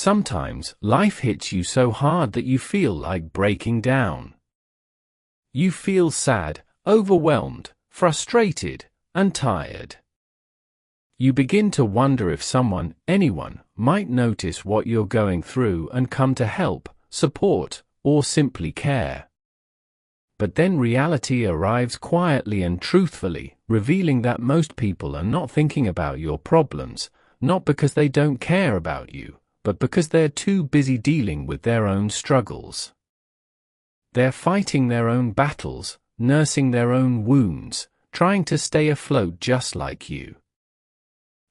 Sometimes, life hits you so hard that you feel like breaking down. You feel sad, overwhelmed, frustrated, and tired. You begin to wonder if someone, anyone, might notice what you're going through and come to help, support, or simply care. But then reality arrives quietly and truthfully, revealing that most people are not thinking about your problems, not because they don't care about you, but because they're too busy dealing with their own struggles. They're fighting their own battles, nursing their own wounds, trying to stay afloat just like you.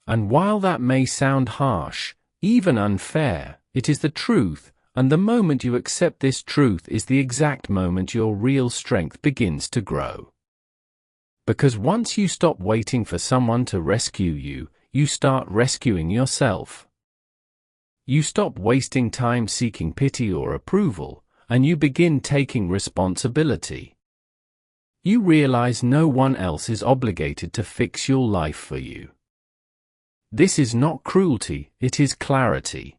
And while that may sound harsh, even unfair, it is the truth, and the moment you accept this truth is the exact moment your real strength begins to grow. Because once you stop waiting for someone to rescue you, you start rescuing yourself. You stop wasting time seeking pity or approval, and you begin taking responsibility. You realize no one else is obligated to fix your life for you. This is not cruelty, it is clarity.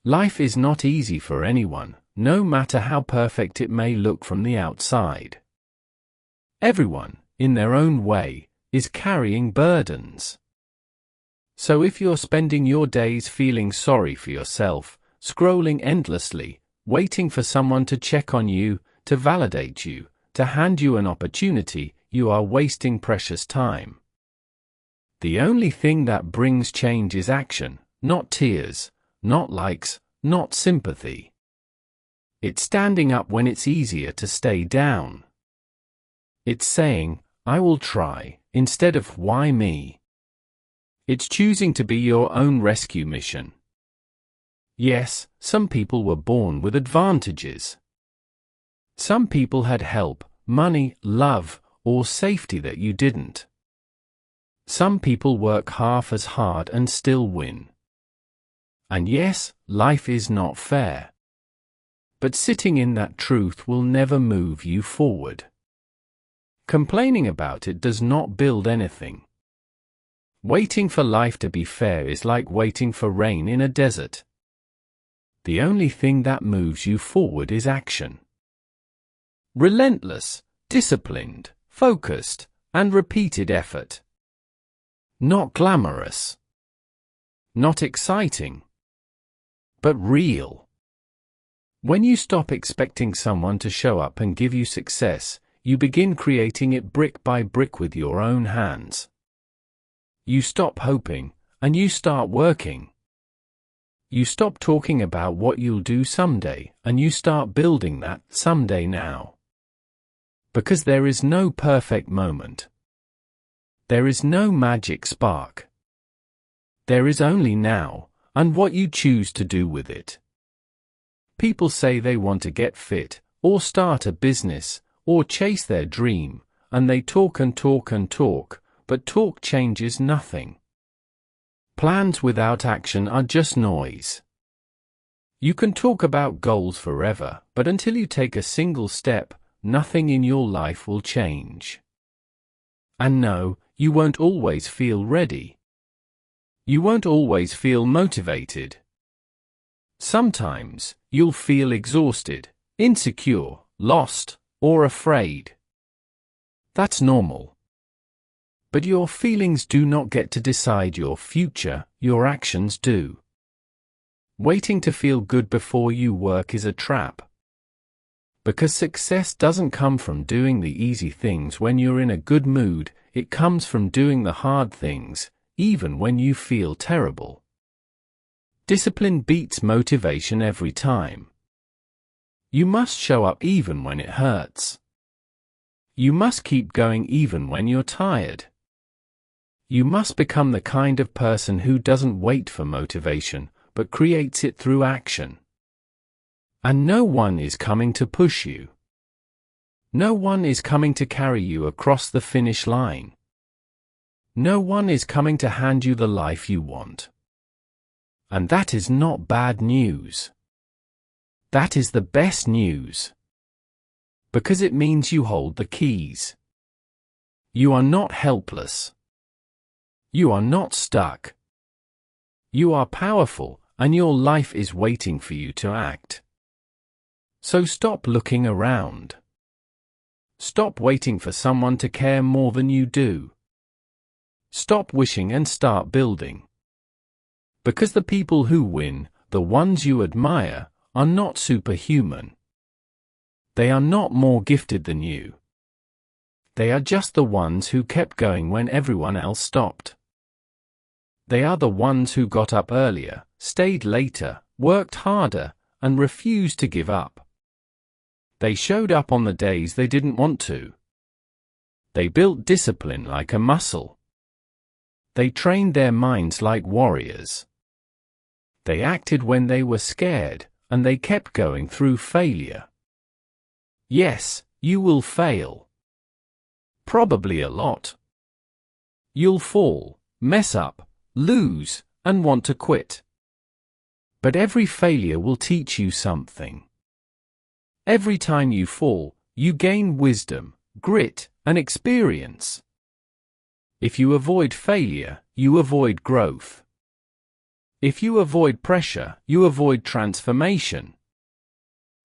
Life is not easy for anyone, no matter how perfect it may look from the outside. Everyone, in their own way, is carrying burdens. So if you're spending your days feeling sorry for yourself, scrolling endlessly, waiting for someone to check on you, to validate you, to hand you an opportunity, you are wasting precious time. The only thing that brings change is action, not tears, not likes, not sympathy. It's standing up when it's easier to stay down. It's saying, I will try, instead of why me. It's choosing to be your own rescue mission. Yes, some people were born with advantages. Some people had help, money, love, or safety that you didn't. Some people work half as hard and still win. And yes, life is not fair. But sitting in that truth will never move you forward. Complaining about it does not build anything. Waiting for life to be fair is like waiting for rain in a desert. The only thing that moves you forward is action. Relentless, disciplined, focused, and repeated effort. Not glamorous. Not exciting. But real. When you stop expecting someone to show up and give you success, you begin creating it brick by brick with your own hands. You stop hoping, and you start working. You stop talking about what you'll do someday, and you start building that someday now. Because there is no perfect moment. There is no magic spark. There is only now, and what you choose to do with it. People say they want to get fit, or start a business, or chase their dream, and they talk and talk and talk, but talk changes nothing. Plans without action are just noise. You can talk about goals forever, but until you take a single step, nothing in your life will change. And no, you won't always feel ready. You won't always feel motivated. Sometimes, you'll feel exhausted, insecure, lost, or afraid. That's normal. But your feelings do not get to decide your future, your actions do. Waiting to feel good before you work is a trap. Because success doesn't come from doing the easy things when you're in a good mood, it comes from doing the hard things, even when you feel terrible. Discipline beats motivation every time. You must show up even when it hurts. You must keep going even when you're tired. You must become the kind of person who doesn't wait for motivation, but creates it through action. And no one is coming to push you. No one is coming to carry you across the finish line. No one is coming to hand you the life you want. And that is not bad news. That is the best news. Because it means you hold the keys. You are not helpless. You are not stuck. You are powerful, and your life is waiting for you to act. So stop looking around. Stop waiting for someone to care more than you do. Stop wishing and start building. Because the people who win, the ones you admire, are not superhuman. They are not more gifted than you. They are just the ones who kept going when everyone else stopped. They are the ones who got up earlier, stayed later, worked harder, and refused to give up. They showed up on the days they didn't want to. They built discipline like a muscle. They trained their minds like warriors. They acted when they were scared, and they kept going through failure. Yes, you will fail. Probably a lot. You'll fall, mess up, lose, and want to quit. But every failure will teach you something. Every time you fall, you gain wisdom, grit, and experience. If you avoid failure, you avoid growth. If you avoid pressure, you avoid transformation.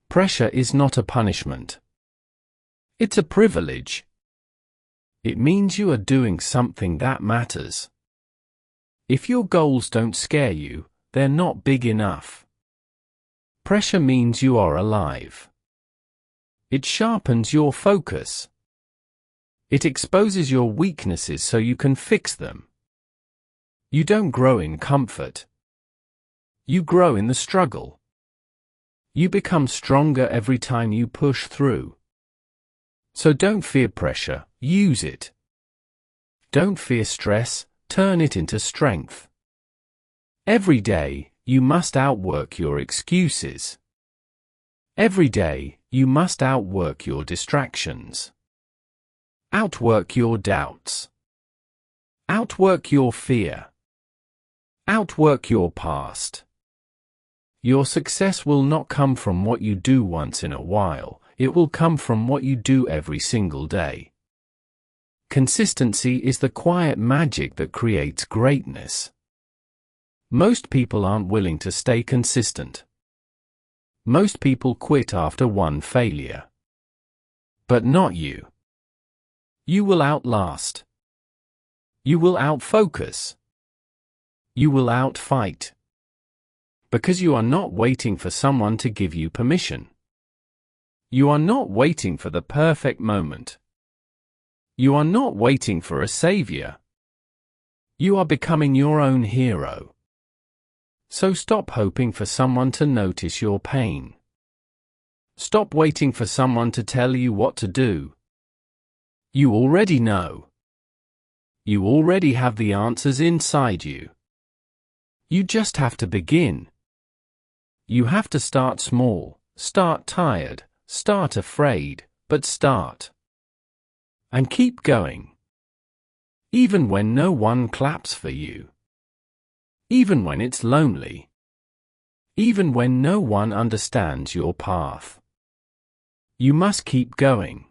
Pressure is not a punishment. It's a privilege. It means you are doing something that matters. If your goals don't scare you, they're not big enough. Pressure means you are alive. It sharpens your focus. It exposes your weaknesses so you can fix them. You don't grow in comfort. You grow in the struggle. You become stronger every time you push through. So don't fear pressure, use it. Don't fear stress, turn it into strength. Every day, you must outwork your excuses. Every day, you must outwork your distractions. Outwork your doubts. Outwork your fear. Outwork your past. Your success will not come from what you do once in a while, it will come from what you do every single day. Consistency is the quiet magic that creates greatness. Most people aren't willing to stay consistent. Most people quit after one failure. But not you. You will outlast. You will outfocus. You will outfight. Because you are not waiting for someone to give you permission. You are not waiting for the perfect moment. You are not waiting for a savior. You are becoming your own hero. So stop hoping for someone to notice your pain. Stop waiting for someone to tell you what to do. You already know. You already have the answers inside you. You just have to begin. You have to start small, start tired, start afraid, but start. And keep going. Even when no one claps for you. Even when it's lonely. Even when no one understands your path. You must keep going.